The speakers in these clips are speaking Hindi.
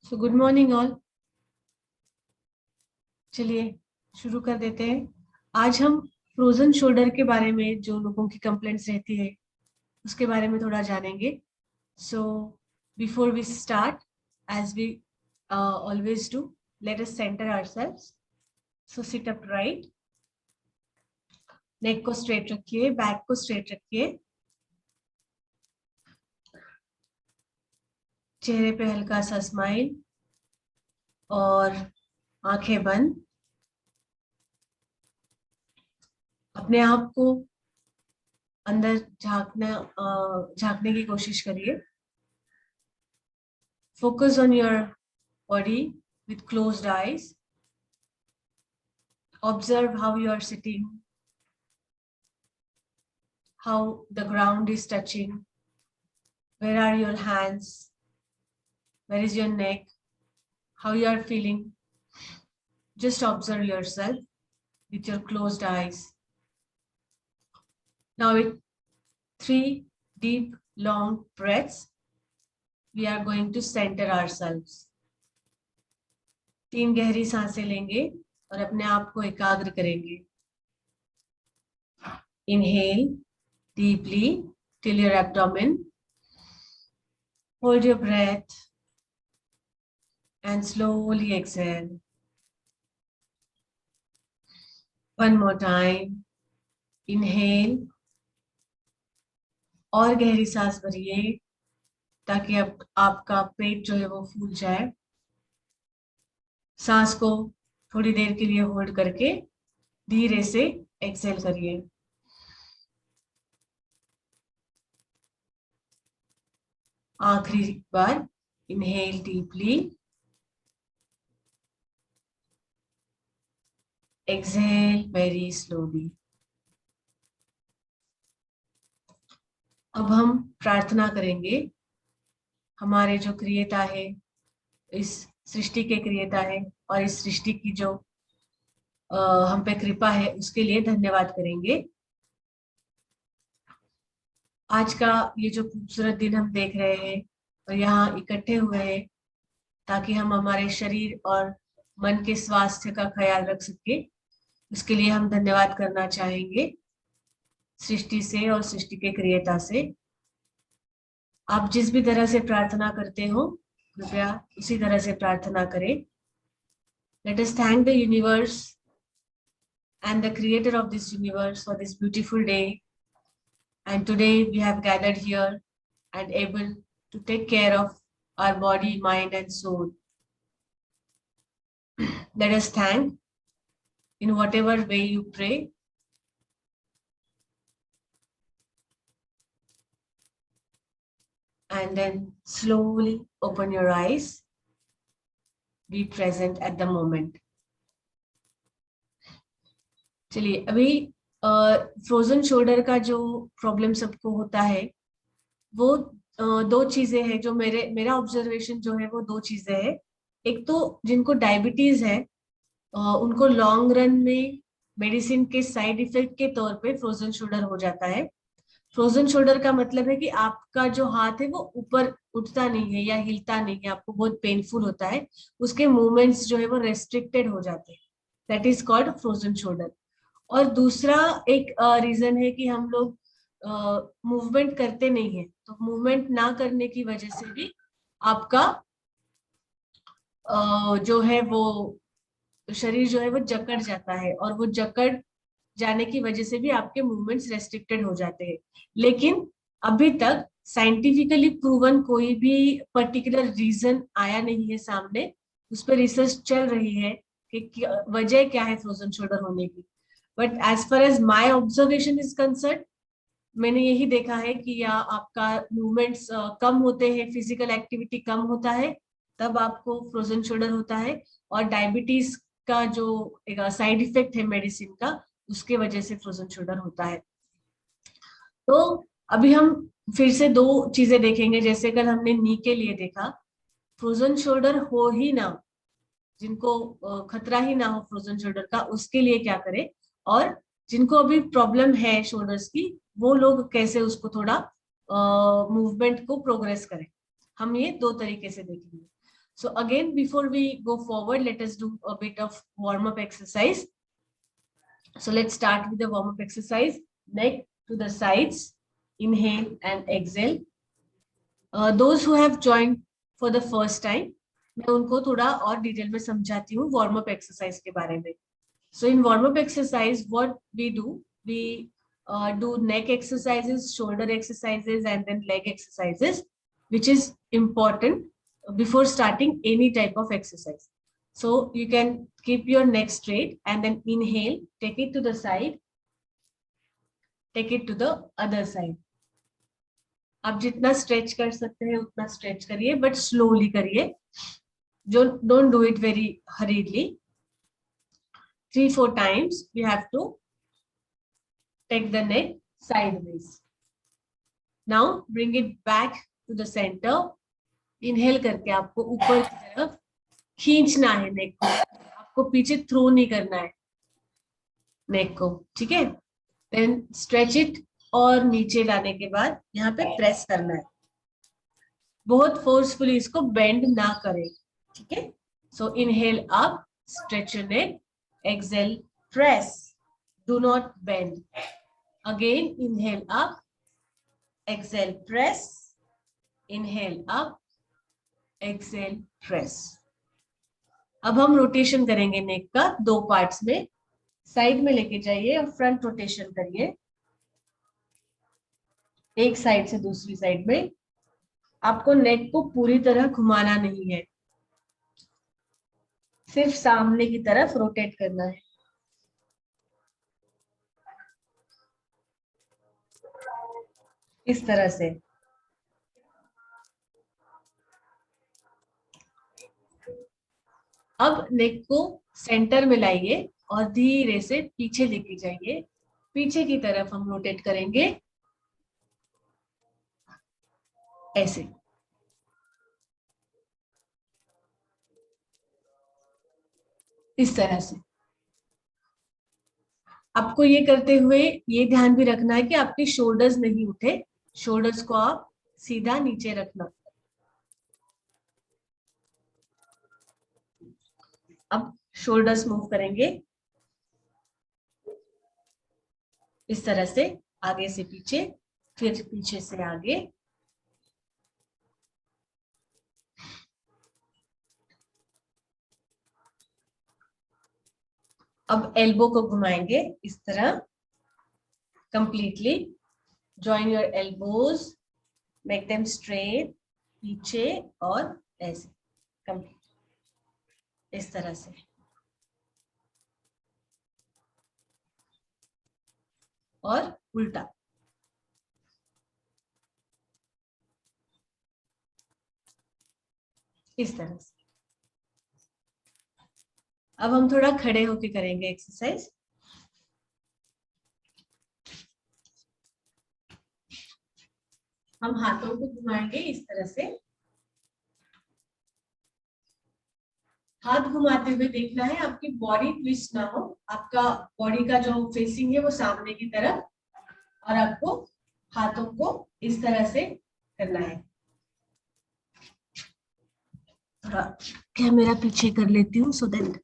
So good morning all. चलिए शुरू कर देते हैं। आज हम फ्रोजन शोल्डर के बारे में, जो लोगों की कंप्लेंट्स रहती है उसके बारे में थोड़ा जानेंगे। So before we start, as we always do, let us centre ourselves. So sit up right, neck को स्ट्रेट रखिए, बैक को स्ट्रेट रखिए, चेहरे पे हल्का सा स्माइल और आंखें बंद। अपने आप को अंदर झांकने की कोशिश करिए। Focus on your body with closed eyes. Observe how you are sitting, how the ground is touching, where are your hands, where is your neck, how you are feeling. Just observe yourself with your closed eyes. Now with 3 deep, long breaths, we are going to center ourselves. 3 गहरी सांसें लेंगे और अपने आप को एकाग्र करेंगे। Inhale deeply till your abdomen. Hold your breath and slowly exhale. One more time. Inhale और गहरी सांस भरिए ताकि अब आपका पेट जो है वो फूल जाए। सांस को थोड़ी देर के लिए होल्ड करके धीरे से एक्सेल करिए। आखिरी बार, inhale deeply, exhale very slowly. अब हम प्रार्थना करेंगे। हमारे जो क्रिएता है, इस सृष्टि के क्रिएता है और इस सृष्टि की जो हम पे कृपा है, उसके लिए धन्यवाद करेंगे। आज का ये जो खूबसूरत दिन हम देख रहे हैं और यहाँ इकट्ठे हुए हैं ताकि हम हमारे शरीर और मन के स्वास्थ्य का ख्याल रख सके, उसके लिए हम धन्यवाद करना चाहेंगे सृष्टि से और सृष्टि के क्रिएता से। आप जिस भी तरह से प्रार्थना करते हो, कृपया उसी तरह से प्रार्थना करें। Let us thank the universe and the creator of this universe for this beautiful day. And today we have gathered here and able to take care of our body, mind and soul. Let us thank in whatever way you pray. And then slowly open your eyes. Be present at the moment. चलिए, अभी फ्रोजन शोल्डर का जो प्रॉब्लम सबको होता है वो दो चीजें हैं। जो मेरा ऑब्जर्वेशन जो है वो दो चीजें हैं। एक तो जिनको डायबिटीज है उनको लॉन्ग रन में मेडिसिन के साइड इफेक्ट के तौर पे फ्रोजन शोल्डर हो जाता है। फ्रोजन शोल्डर का मतलब है कि आपका जो हाथ है वो ऊपर उठता नहीं है या हिलता नहीं है, आपको बहुत पेनफुल होता है, उसके मूवमेंट्स जो है वो रेस्ट्रिक्टेड हो जाते हैं। That is called frozen shoulder. और दूसरा एक रीजन है कि हम लोग मूवमेंट करते नहीं है, तो मूवमेंट ना करने की वजह से भी आपका जो है वो शरीर जो है वो जकड़ जाता है और वो जकड़ जाने की वजह से भी आपके मूवमेंट्स रेस्ट्रिक्टेड हो जाते हैं। लेकिन अभी तक साइंटिफिकली प्रूवन कोई भी पर्टिकुलर रीजन आया नहीं है सामने। उस पर रिसर्च चल रही है कि वजह क्या है फ्रोजन शोल्डर होने की। But as far as my observation is concern, मैंने यही देखा है कि या आपका मूवमेंट्स कम होते हैं, फिजिकल एक्टिविटी कम होता है, तब आपको फ्रोजन शोल्डर होता है। और डायबिटीज का जो एक साइड इफेक्ट है मेडिसिन का, उसके वजह से फ्रोजन शोल्डर होता है। तो अभी हम फिर से दो चीजें देखेंगे। जैसे कल हमने नी के लिए देखा, फ्रोजन शोल्डर हो ही ना, जिनको खतरा ही ना हो फ्रोजन शोल्डर का, उसके लिए क्या करें, और जिनको अभी प्रॉब्लम है शोल्डर्स की, वो लोग कैसे उसको थोड़ा मूवमेंट को प्रोग्रेस करें। हम ये दो तरीके से देखेंगे। So again, before we go forward, let us do a bit of warm-up exercise. So let's start with the warm-up exercise. Neck to the sides, inhale and exhale. Those who have joined for the first time, मैं उनको थोड़ा और डिटेल में समझाती हूँ वार्म-अप एक्सरसाइज के बारे में. So in warm-up exercise, what we do neck exercises, shoulder exercises, and then leg exercises, which is important before starting any type of exercise. So you can keep your neck straight and then inhale, take it to the side, take it to the other side. आप जितना स्ट्रेच कर सकते हैं उतना स्ट्रेच करिए, बट स्लोली करिए. Don't do it very hurriedly. 3-4 times we have to take the neck sideways. Now bring it back to the center. Inhale करके आपको ऊपर की तरफ खींचना है नेक को, आपको पीछे थ्रो नहीं करना है नेक को, ठीक है. देन स्ट्रेच इट और नीचे लाने के बाद यहाँ पे प्रेस करना है. बहुत फोर्सफुली इसको बेंड ना करें, ठीक है. So inhale up, stretch your neck, exhale, press, do not bend. Again inhale up, exhale, press, inhale up, exhale, press. अब हम रोटेशन करेंगे नेक का 2 पार्ट्स में. साइड में लेके जाइए और फ्रंट रोटेशन करिए, एक साइड से दूसरी साइड में. आपको नेक को पूरी तरह घुमाना नहीं है, सिर्फ सामने की तरफ रोटेट करना है. इस तरह से. अब नेक को सेंटर में लाइए और धीरे से पीछे लेके जाइए. पीछे की तरफ हम रोटेट करेंगे ऐसे. इस तरह से. आपको ये करते हुए ये ध्यान भी रखना है कि आपके शोल्डर्स नहीं उठे. शोल्डर्स को आप सीधा नीचे रखना. अब शोल्डर्स मूव करेंगे इस तरह से, आगे से पीछे, फिर पीछे से आगे. अब एल्बो को घुमाएंगे इस तरह completely. Join your elbows, make them straight, पीछे और ऐसे कंप्लीट, इस तरह से. और उल्टा. इस तरह से. अब हम थोड़ा खड़े होके करेंगे एक्सरसाइज. हम हाथों को घुमाएंगे इस तरह से. हाथ घुमाते हुए देखना है आपकी बॉडी ट्विस्ट ना हो. आपका बॉडी का जो फेसिंग है वो सामने की तरफ, और आपको हाथों को इस तरह से करना है. थोड़ा कैमरा पीछे कर लेती हूँ सो दैट.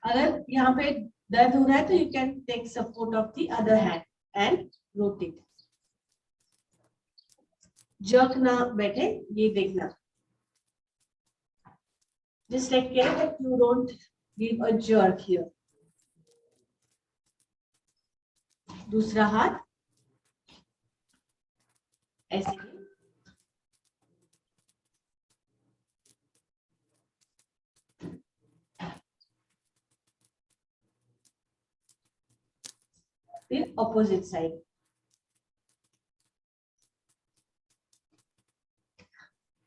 अगर यहाँ पे दर्द हो रहा है तो you can take support of the other hand and rotate. Jerk ना बैठे ये देखना. Just take care that you don't give a jerk here. दूसरा हाथ ऐसे ही. फिर ऑपोजिट साइड.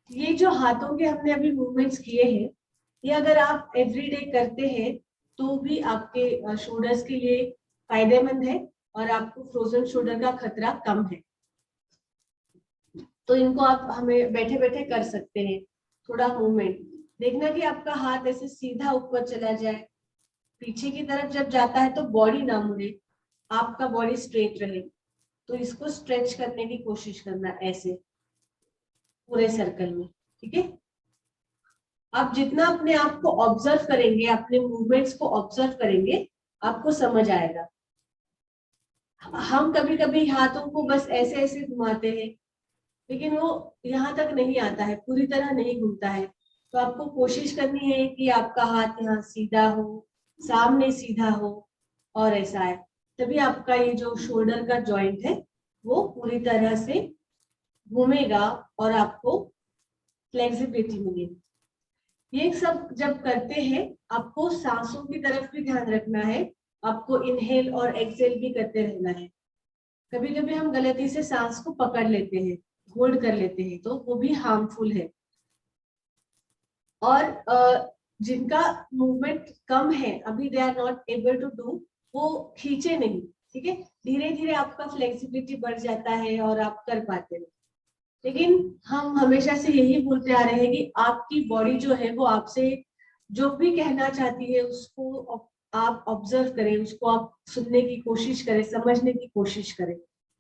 ये जो हाथों के हमने अभी मूवमेंट्स किए हैं, ये अगर आप एवरीडे करते हैं तो भी आपके शोल्डर्स के लिए फायदेमंद है और आपको फ्रोजन शोल्डर का खतरा कम है. तो इनको आप हमें बैठे बैठे कर सकते हैं. थोड़ा मूवमेंट देखना कि आपका हाथ ऐसे सीधा ऊपर चला जाए. पीछे की तरफ जब जाता है तो बॉडी ना मुड़े, आपका बॉडी स्ट्रेट रहे. तो इसको स्ट्रेच करने की कोशिश करना ऐसे. पूरे सर्कल में। ठीक है, आप जितना अपने आप को ऑब्जर्व करेंगे, अपने मूवमेंट्स को ऑब्जर्व करेंगे, आपको समझ आएगा। हम कभी कभी हाथों को बस ऐसे ऐसे घुमाते हैं, लेकिन वो यहाँ तक नहीं आता है, पूरी तरह नहीं घूमता है। तो आपको कोशिश करनी है कि आपका हाथ यहाँ सीधा हो, सामने सीधा हो, और ऐसा है, तभी आपका ये जो शोल्डर का जॉइंट है वो पूरी तरह से घूमेगा और आपको फ्लेक्सिबिलिटी मिलेगी। ये सब जब करते हैं, आपको सांसों की तरफ भी ध्यान रखना है, आपको इनहेल और एक्सेल भी करते रहना है। कभी कभी हम गलती से सांस को पकड़ लेते हैं, होल्ड कर लेते हैं, तो वो भी हार्मफुल है। और जिनका मूवमेंट कम है, अभी they are not able to do, वो खींचे नहीं। ठीक है, धीरे धीरे आपका फ्लेक्सिबिलिटी बढ़ जाता है और आप कर पाते हैं। लेकिन हम हमेशा से यही बोलते आ रहे हैं कि आपकी बॉडी जो है वो आपसे जो भी कहना चाहती है उसको आप ऑब्जर्व करें, उसको आप सुनने की कोशिश करें, समझने की कोशिश करें।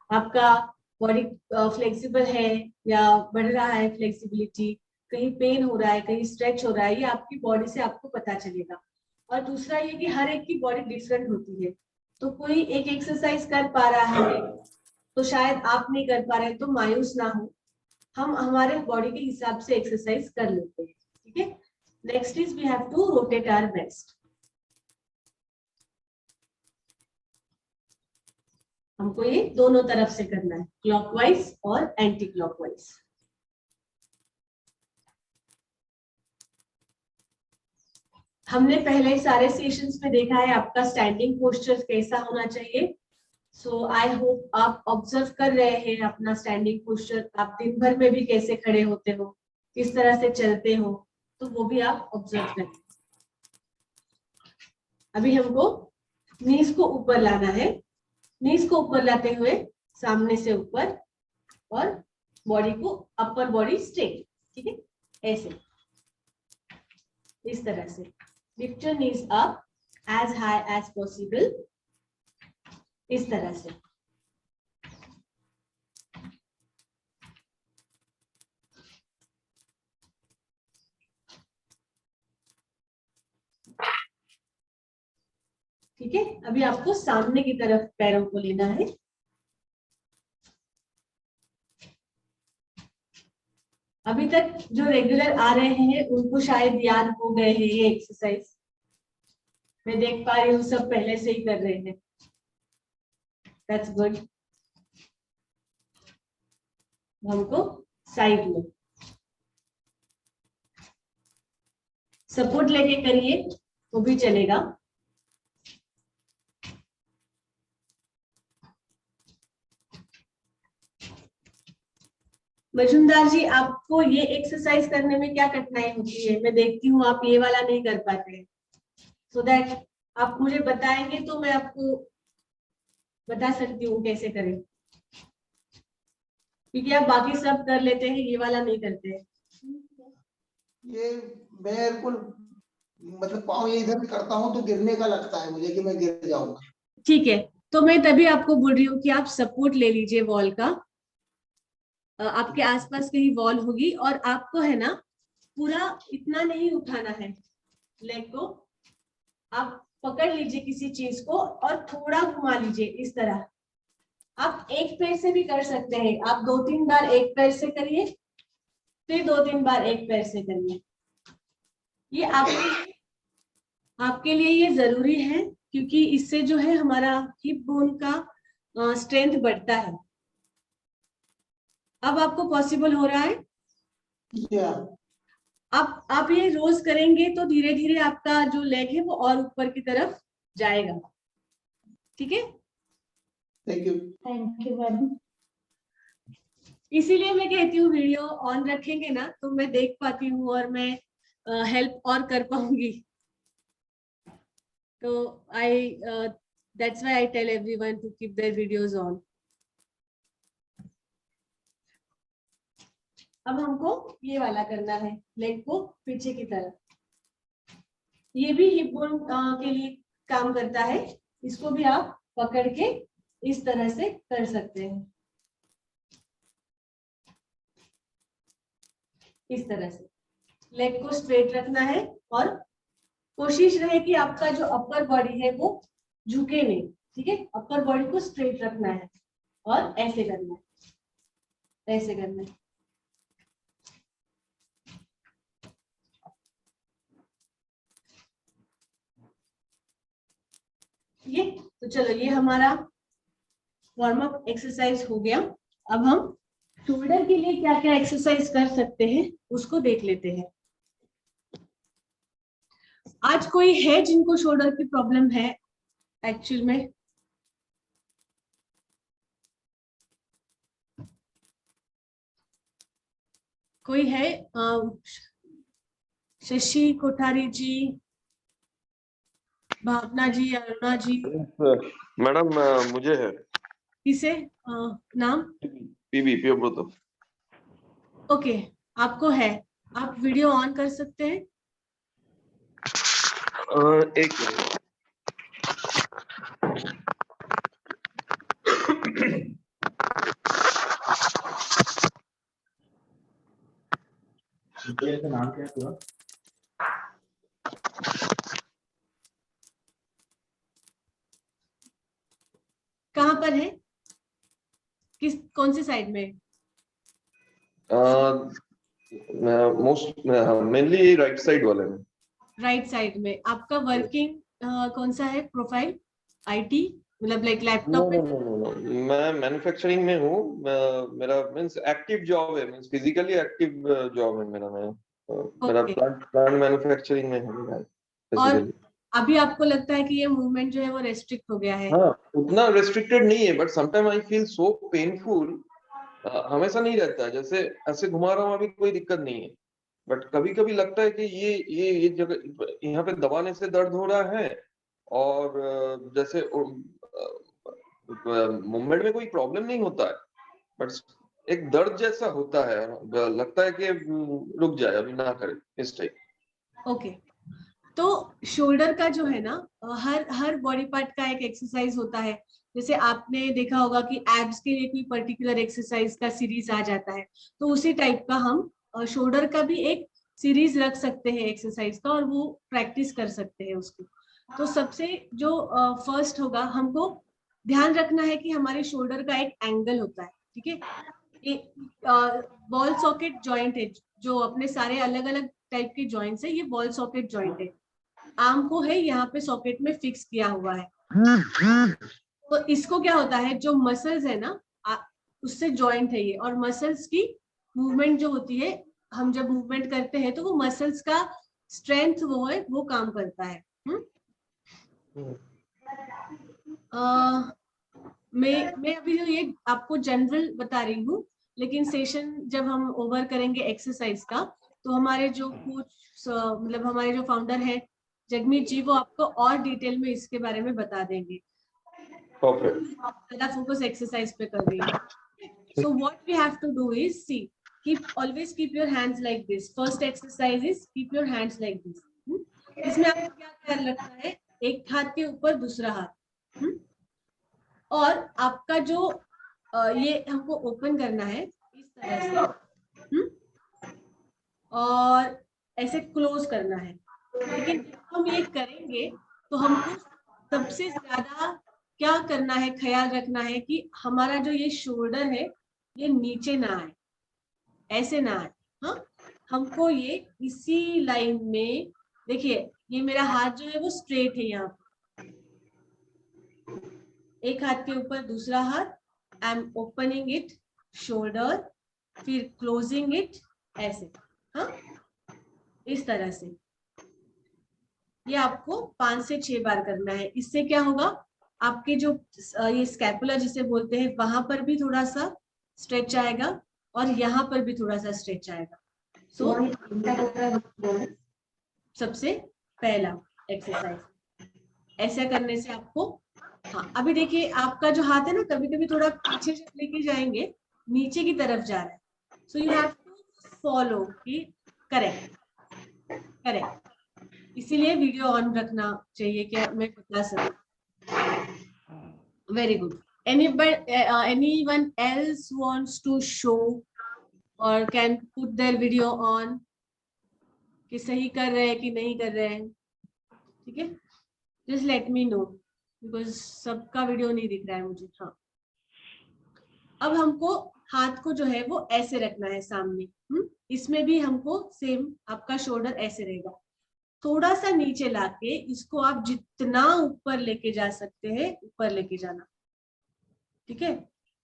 आपका बॉडी फ्लेक्सिबल है या बढ़ रहा है फ्लेक्सिबिलिटी, कहीं पेन हो रहा है, कहीं स्ट्रेच हो रहा है, ये आपकी बॉडी से आपको पता चलेगा। और दूसरा ये कि हर एक की बॉडी डिफरेंट होती है, तो कोई एक एक्सरसाइज कर पा रहा है तो शायद आप नहीं कर पा रहे, तो मायूस ना हो, हम हमारे बॉडी के हिसाब से एक्सरसाइज कर लेते हैं। ठीक है, next is we have to rotate our breast. हमको ये दोनों तरफ से करना है, क्लॉकवाइज और एंटी क्लॉकवाइज। हमने पहले सारे सेशंस में देखा है आपका स्टैंडिंग पोस्चर कैसा होना चाहिए। सो आई होप आप ऑब्जर्व कर रहे हैं अपना स्टैंडिंग पोस्चर, आप दिन भर में भी कैसे खड़े होते हो, किस तरह से चलते हो, तो वो भी आप ऑब्जर्व करें। अभी हमको नीज को ऊपर लाना है, नीज को ऊपर लाते हुए सामने से ऊपर, और बॉडी को अपर बॉडी स्ट्रेट। ठीक है, ऐसे, इस तरह से lift your knees up as high as possible, इस तरह से। ठीक है, अभी आपको सामने की तरफ पैरों को लेना है। अभी तक जो रेगुलर आ रहे हैं उनको शायद याद हो गए हैं ये एक्सरसाइज, मैं देख पा रही हूँ सब पहले से ही कर रहे हैं। That's good. हमको साइड में सपोर्ट लेके करिए वो भी चलेगा। मजुमदार जी, आपको ये एक्सरसाइज करने में क्या कठिनाई होती है? मैं देखती हूँ आप ये वाला नहीं कर पाते हैं, सो दैट आप मुझे बताएंगे तो मैं आपको बता सकती हूँ कैसे करें, क्योंकि आप बाकी सब कर लेते हैं, ये वाला नहीं करते हैं। ये बिल्कुल, मतलब पाँव ये इधर करता हूँ तो गिरने का लगता है मुझे कि मैं गिर जाऊंगा। ठीक है, तो मैं तभी आपको बोल रही हूँ कि आप सपोर्ट ले लीजिए वॉल का। आपके आसपास कहीं वॉल होगी, और आपको है ना पूरा इतना नहीं उठाना है लेग को, आप पकड़ लीजिए किसी चीज को और थोड़ा घुमा लीजिए इस तरह। आप एक पैर से भी कर सकते हैं, आप 2-3 बार एक पैर से करिए, फिर 2-3 बार एक पैर से करिए। ये आपके लिए ये जरूरी है, क्योंकि इससे जो है हमारा हिप बोन का स्ट्रेंथ बढ़ता है। अब आपको पॉसिबल हो रहा है? आप ये रोज करेंगे तो धीरे धीरे आपका जो लेग है वो और ऊपर की तरफ जाएगा। ठीक है, thank you. Thank you madam. इसीलिए मैं कहती हूँ वीडियो ऑन रखेंगे ना तो मैं देख पाती हूँ और मैं हेल्प और कर पाऊंगी। तो I that's why I tell everyone to keep their videos on. अब हमको ये वाला करना है, लेग को पीछे की तरफ। ये भी हिप बोन के लिए काम करता है, इसको भी आप पकड़ के इस तरह से कर सकते हैं। इस तरह से लेग को स्ट्रेट रखना है और कोशिश रहे कि आपका जो अपर बॉडी है वो झुके नहीं, ठीक है। अपर बॉडी को स्ट्रेट रखना है और ऐसे करना है, ऐसे करना है। ये तो चलो, ये हमारा वार्म अप एक्सरसाइज हो गया। अब हम शोल्डर के लिए क्या क्या एक्सरसाइज कर सकते हैं उसको देख लेते हैं। आज कोई है जिनको शोल्डर की प्रॉब्लम है एक्चुअल में? कोई है? शशि कोठारी जी, भावना जी, अरुणा जी? मैडम मुझे है। किसे? नाम? पीबी प्रियव्रत। ओके, आपको है। आप वीडियो ऑन कर सकते हैं? एक मिनट। नाम क्या है? कहाँ पर है? कौन सी साइड में? मोस्ट मेनली राइट साइड वाले में। राइट साइड में। आपका वर्किंग कौन सा है प्रोफाइल? आईटी मतलब लाइक लैपटॉप पे? मैं मैन्युफैक्चरिंग में हूँ। मेरा मींस एक्टिव जॉब है, मींस फिजिकली एक्टिव जॉब है मेरा। मेरा प्लांट मैन्युफैक्चरिंग में हूँ मैं और बेसिकली। अभी आपको लगता है कि ये मूवमेंट जो है वो रेस्ट्रिक्ट हो गया है? हाँ, उतना रेस्ट्रिक्टेड नहीं है, but sometime I feel so painful. हमेशा नहीं रहता है, जैसे ऐसे घुमा रहा हूँ अभी कोई दिक्कत नहीं है, बट कभी कभी लगता है कि ये जगह यहाँ पे दबाने से दर्द हो रहा है। और जैसे मूवमेंट में कोई प्रॉब्लम नहीं होता है, बट एक दर्द जैसा होता है। लगता है कि रुक जाए, अभी ना करे, इस टाइप। ओके, तो शोल्डर का जो है ना, हर हर बॉडी पार्ट का एक एक्सरसाइज होता है। जैसे आपने देखा होगा कि एब्स के लिए कोई पर्टिकुलर एक्सरसाइज का सीरीज आ जाता है, तो उसी टाइप का हम शोल्डर का भी एक सीरीज रख सकते हैं एक्सरसाइज का, और वो प्रैक्टिस कर सकते हैं उसको। तो सबसे जो फर्स्ट होगा, हमको ध्यान रखना है कि हमारे शोल्डर का एक एंगल होता है, ठीक है। बॉल सॉकेट जॉइंट है, जो अपने सारे अलग अलग टाइप के जॉइंट्स है, ये बॉल सॉकेट जॉइंट है। आर्म को है यहाँ पे सॉकेट में फिक्स किया हुआ है। तो इसको क्या होता है, जो मसल्स है ना, उससे जॉइंट है ये, और मसल्स की मूवमेंट जो होती है, हम जब मूवमेंट करते हैं तो वो मसल्स का स्ट्रेंथ वो है, वो काम करता है। मैं अभी जो ये आपको जनरल बता रही हूँ, लेकिन सेशन जब हम ओवर करेंगे एक्सरसाइज का, तो हमारे जो कोच मतलब हमारे जो फाउंडर है जगमीत जी, वो आपको और डिटेल में इसके बारे में बता देंगे। ज्यादा फोकस एक्सरसाइज पे कर रही है। So what we have to do is see, always keep your hands like this. First exercise is keep your hands like this. इसमें आपको क्या ख्याल रखना है, एक हाथ के ऊपर दूसरा हाथ, और आपका जो ये हमको ओपन करना है इस तरह से, और ऐसे क्लोज करना है। लेकिन जब हम ये करेंगे तो हमको सबसे ज्यादा क्या करना है, ख्याल रखना है कि हमारा जो ये शोल्डर है ये नीचे ना आए, ऐसे ना आए। हाँ, हमको ये इसी लाइन में, देखिए ये मेरा हाथ जो है वो स्ट्रेट है, यहाँ एक हाथ के ऊपर दूसरा हाथ, I am opening it shoulder, फिर क्लोजिंग इट ऐसे। हाँ, इस तरह से ये आपको 5 से 6 बार करना है। इससे क्या होगा, आपके जो ये स्कैपुला जिसे बोलते हैं, वहां पर भी थोड़ा सा स्ट्रेच आएगा, और यहाँ पर भी थोड़ा सा स्ट्रेच आएगा। सो सबसे पहला एक्सरसाइज ऐसा करने से आपको, हाँ अभी देखिए आपका जो हाथ है ना, कभी कभी थोड़ा पीछे से लेके जाएंगे, नीचे की तरफ जा रहा है। So you have to follow कि करेक्ट करेक्ट। इसीलिए वीडियो ऑन रखना चाहिए, क्या मैं बता सकूं। Very good. Anyone else wants to show और can put their video on, कि सही कर रहे हैं कि नहीं कर रहे हैं, ठीक है। Just let me know, because सबका वीडियो नहीं दिख रहा है मुझे। हाँ, अब हमको हाथ को जो है वो ऐसे रखना है सामने। इसमें भी हमको सेम, आपका शोल्डर ऐसे रहेगा। थोड़ा सा नीचे लाके इसको आप जितना ऊपर लेके जा सकते हैं ऊपर लेके जाना, ठीक है।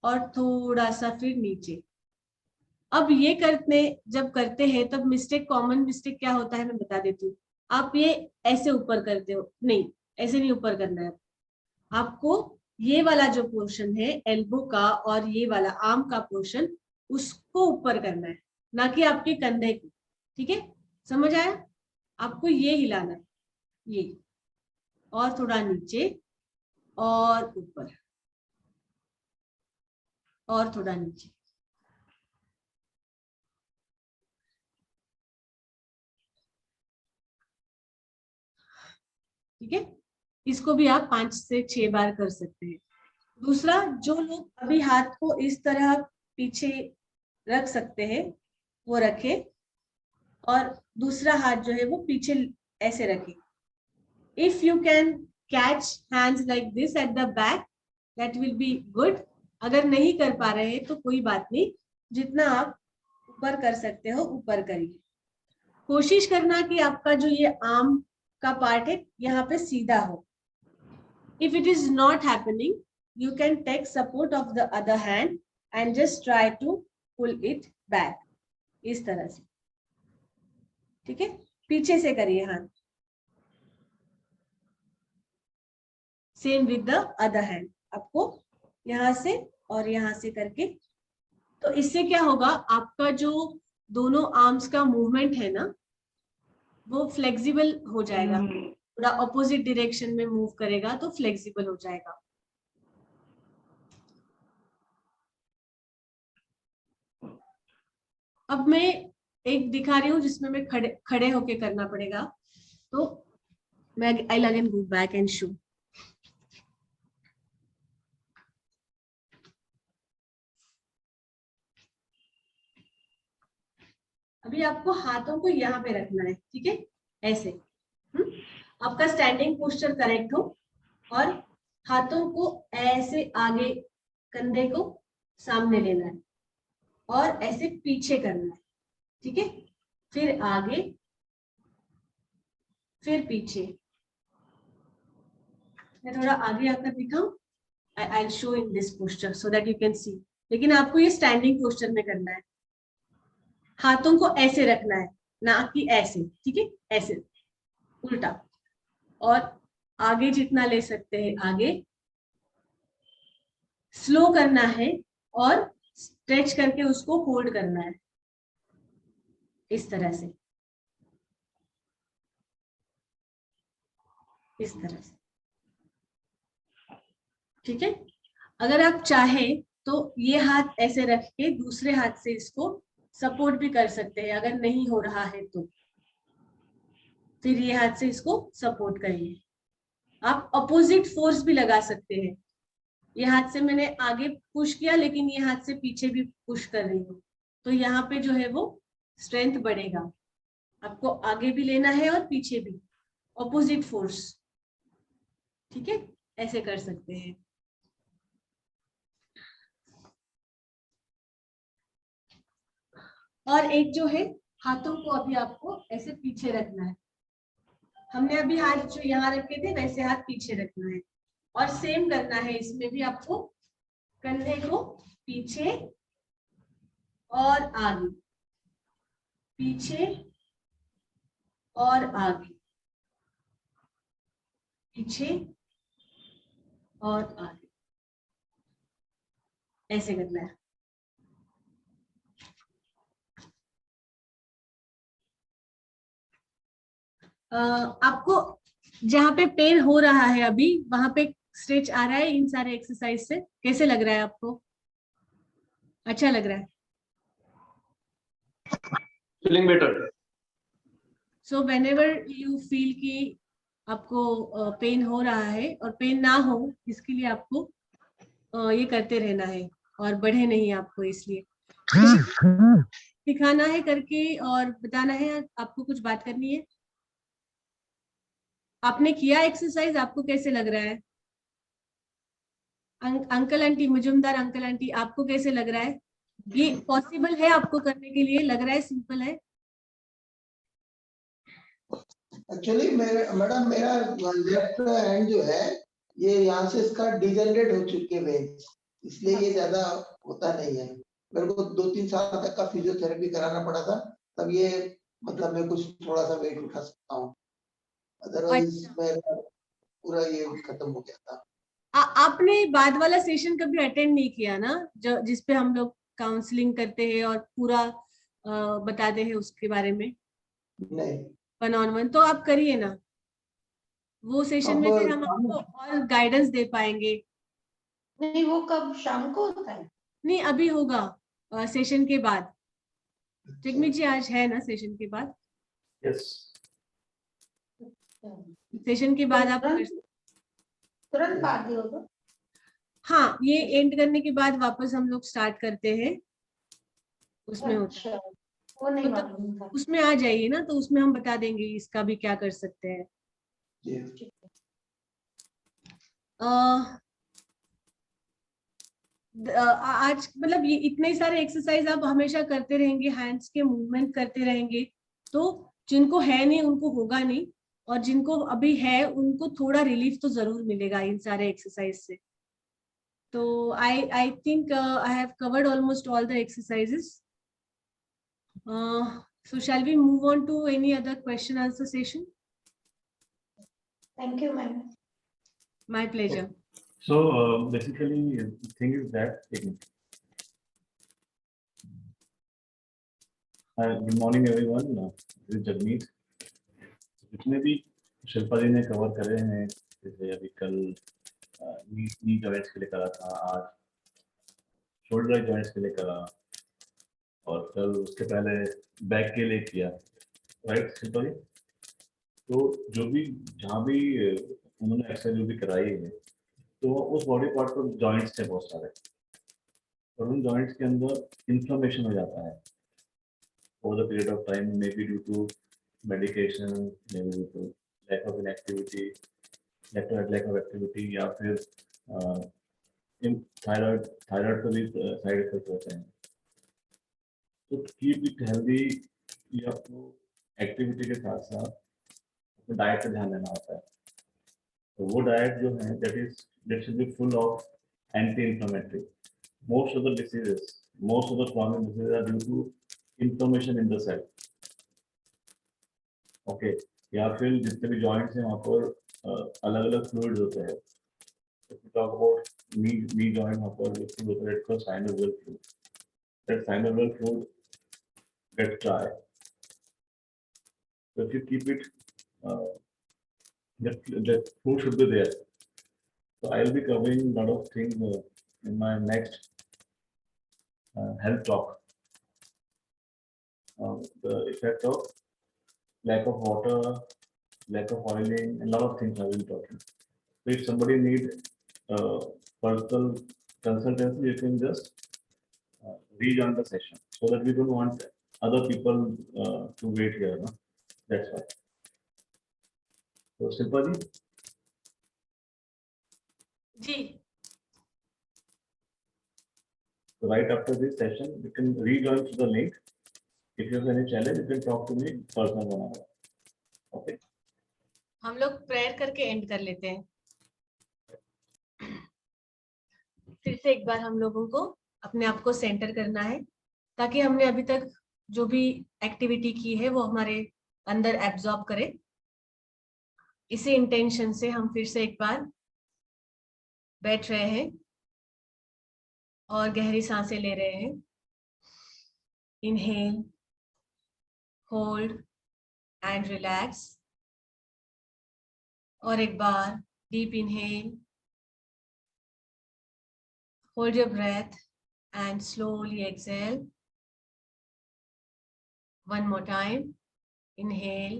और थोड़ा सा फिर नीचे। अब ये जब करते हैं तब मिस्टेक, कॉमन मिस्टेक क्या होता है मैं बता देती हूँ। आप ये ऐसे ऊपर करते हो, नहीं ऐसे नहीं ऊपर करना है आपको। ये वाला जो पोर्शन है एल्बो का और ये वाला आर्म का पोर्शन, उसको ऊपर करना है, ना कि आपके कंधे को, ठीक है। समझ आया? आपको ये हिलाना है, ये, और थोड़ा नीचे और ऊपर और थोड़ा नीचे, ठीक है। इसको भी आप 5 से 6 बार कर सकते हैं। दूसरा, जो लोग अभी हाथ को इस तरह पीछे रख सकते हैं वो रखें, और दूसरा हाथ जो है वो पीछे ऐसे रखें। If you can catch hands like this at the back, that will be good. अगर नहीं कर पा रहे हैं तो कोई बात नहीं, जितना आप ऊपर कर सकते हो ऊपर करिए। कोशिश करना कि आपका जो ये आर्म का पार्ट है यहाँ पे सीधा हो। If it is not happening, you can take support of the other hand and just try to pull it back, इस तरह से, ठीक है। पीछे से करिए हाथ, same with the other hand. आपको यहाँ से और यहाँ से करके, तो इससे क्या होगा, आपका जो दोनों आर्म्स का मूवमेंट है ना वो फ्लेक्सिबल हो जाएगा, थोड़ा ऑपोजिट डायरेक्शन में मूव करेगा तो फ्लेक्सिबल हो जाएगा। अब मैं एक दिखा रही हूँ जिसमें मैं खड़े होके करना पड़ेगा, तो मैं I again go back and show. अभी आपको हाथों को यहाँ पे रखना है, ठीक है, ऐसे। आपका स्टैंडिंग पोस्चर करेक्ट हो, और हाथों को ऐसे आगे, कंधे को सामने लेना है और ऐसे पीछे करना है, ठीक है। फिर आगे, फिर पीछे। मैं थोड़ा आगे आकर दिखाऊं, I will show in this posture so that you can see. लेकिन आपको ये स्टैंडिंग पोस्चर में करना है। हाथों को ऐसे रखना है, ना कि ऐसे, ठीक है, ऐसे उल्टा। और आगे जितना ले सकते हैं आगे, स्लो करना है और स्ट्रेच करके उसको होल्ड करना है, इस तरह से, इस तरह से, ठीक है। अगर आप चाहें तो ये हाथ ऐसे रख के दूसरे हाथ से इसको सपोर्ट भी कर सकते हैं, अगर नहीं हो रहा है तो फिर ये हाथ से इसको सपोर्ट करिए। आप अपोजिट फोर्स भी लगा सकते हैं। ये हाथ से मैंने आगे पुश किया, लेकिन ये हाथ से पीछे भी पुश कर रही हूँ, तो यहाँ पे जो है वो स्ट्रेंथ बढ़ेगा। आपको आगे भी लेना है और पीछे भी, अपोजिट फोर्स, ठीक है, ऐसे कर सकते हैं। और एक जो है, हाथों को अभी आपको ऐसे पीछे रखना है। हमने अभी हाथ जो यहाँ रखे थे वैसे हाथ पीछे रखना है, और सेम करना है इसमें भी आपको। कंधे को पीछे और आगे, पीछे और आगे, पीछे और आगे, ऐसे करना है। आपको जहाँ पे पेन हो रहा है अभी वहां पे स्ट्रेच आ रहा है इन सारे एक्सरसाइज से? कैसे लग रहा है आपको? अच्छा लग रहा है? Feeling better. So whenever you feel कि आपको पेन हो रहा है, और पेन ना हो इसके लिए आपको ये करते रहना है, और बढ़े नहीं आपको इसलिए। दिखाना है करके और बताना है, आपको कुछ बात करनी है। आपने किया एक्सरसाइज, आपको कैसे लग रहा है? Uncle aunty, Mujumdar uncle aunty, आपको कैसे लग रहा है? ये पॉसिबल है आपको करने के लिए? लग रहा है सिंपल है? एक्चुअली मैडम मेरा लेफ्ट हैंड जो है ये यहाँ से इसका डिजेनरेट हो चुके हैं वेन्स, इसलिए ये ज्यादा होता नहीं है। मेरे को 2-3 साल तक का फिजियोथेरेपी कराना पड़ा था, तब ये मतलब मैं कुछ थोड़ा सा वेट उठा सकता हूँ, अदरवाइज अच्छा, मेरा पूरा ये खत्म हो गया था। आपने बाद वाला सेशन कभी अटेंड नहीं किया ना, जो जिसपे हम लोग काउंसलिंग करते हैं और पूरा बताते हैं उसके बारे में, नहीं, 1-on-1? तो आप करिए ना वो सेशन अब में, फिर हम शाम आपको और गाइडेंस दे पाएंगे। नहीं, वो कब शाम को होता है? नहीं, अभी होगा सेशन के बाद। जगमीत जी, आज है ना सेशन के बाद? यस, सेशन के बाद आप तुरंत तुरंत बाद ही होगा? हाँ, ये एंड करने के बाद वापस हम लोग स्टार्ट करते हैं, उसमें होता है। अच्छा, वो नहीं मतलब मालूम था। उसमें आ जाइए ना, तो उसमें हम बता देंगे इसका भी क्या कर सकते हैं। जी। आज मतलब ये इतने सारे एक्सरसाइज आप हमेशा करते रहेंगे, हैंड्स के मूवमेंट करते रहेंगे, तो जिनको है नहीं उनको होगा नहीं, और जिनको अभी है उनको थोड़ा रिलीफ तो जरूर मिलेगा इन सारे एक्सरसाइज से। तो I think I have covered almost all the exercises. So shall we move on to any other question answer session? Thank you, ma'am. My pleasure. So basically, the thing is that. Good morning, everyone. This is Jagmeet. जितने भी शिल्पा जी ने कवर करे हैं, जैसे अभी कल नी जॉइंट्स के लिए करा था, आज शोल्डर जॉइंट्स के लिए करा, और कल उसके पहले बैक के लिए किया, राइट शिल्पा जी? तो जो भी जहाँ भी उन्होंने एक्सरसाइज जो भी कराई है, तो उस बॉडी पार्ट पर जॉइंट्स थे बहुत सारे, और उन जॉइंट्स के अंदर इन्फ्लेमेशन हो जाता है over the period of time, maybe due to medication, maybe due to lack of inactivity, lack of activity, या फिर इन थायराइड का भी साइड इफेक्ट होते हैं। तो कीप इट हेल्दी, ये आपको एक्टिविटी के साथ साथ अपने डाइट का ध्यान देना होता है। तो वो डाइट जो है that should be full of anti-inflammatory. Most of the chronic diseases are due to inflammation in the cell. Okay, या फिर जितने भी जॉइंट्स हैं वहाँ पर अलग अलग फ्लूइड्स होते हैं। टॉक अबाउट नी जॉइंट, वहाँ पर फ्लूइड होता है, it's synovial fluid. That synovial fluid get dry, so if you keep it, that food should be there. So I will be covering a lot of things in my next health talk. The effect of lack of water, lack of oiling, and a lot of things I will be talking. So if somebody needs personal consultancy, you can just rejoin the session, so that we don't want other people to wait here. No? That's why. So Shilpa ji. Ji. So right after this session, you can rejoin to the link. If you have any challenge, you can talk to me personal one-on-one. Okay. हम लोग प्रेयर करके एंड कर लेते हैं। फिर से एक बार हम लोगों को अपने आप को सेंटर करना है, ताकि हमने अभी तक जो भी एक्टिविटी की है वो हमारे अंदर एब्जॉर्ब करे। इसी इंटेंशन से हम फिर से एक बार बैठ रहे हैं और गहरी सांसें ले रहे हैं। Inhale, hold and relax. और एक बार deep inhale, hold your breath and slowly exhale. One more time. Inhale,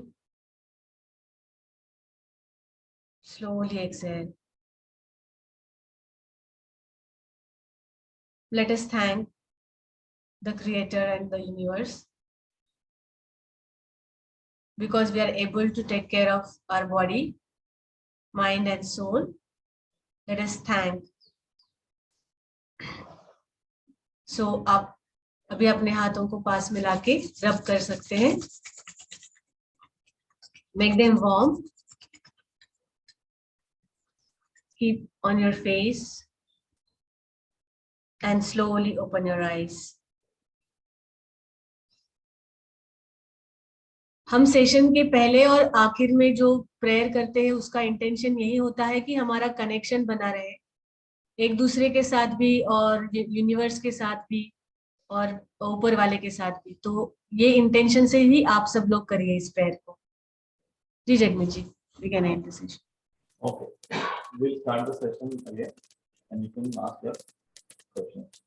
slowly exhale. Let us thank the creator and the universe, because we are able to take care of our body, mind and soul. Let us thank. So आप अभी अपने हाथों को पास मिला के रब कर सकते हैं. Make them warm. Keep on your face and slowly open your eyes. हम सेशन के पहले और आखिर में जो प्रेयर करते हैं उसका इंटेंशन यही होता है कि हमारा कनेक्शन बना रहे, एक दूसरे के साथ भी और यूनिवर्स के साथ भी और ऊपर वाले के साथ भी. तो ये इंटेंशन से ही आप सब लोग करिए इस प्रेयर को. जी जगमीत जी, we can end the session. Okay, we'll start the session again and you can ask your questions.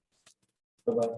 Bye-bye.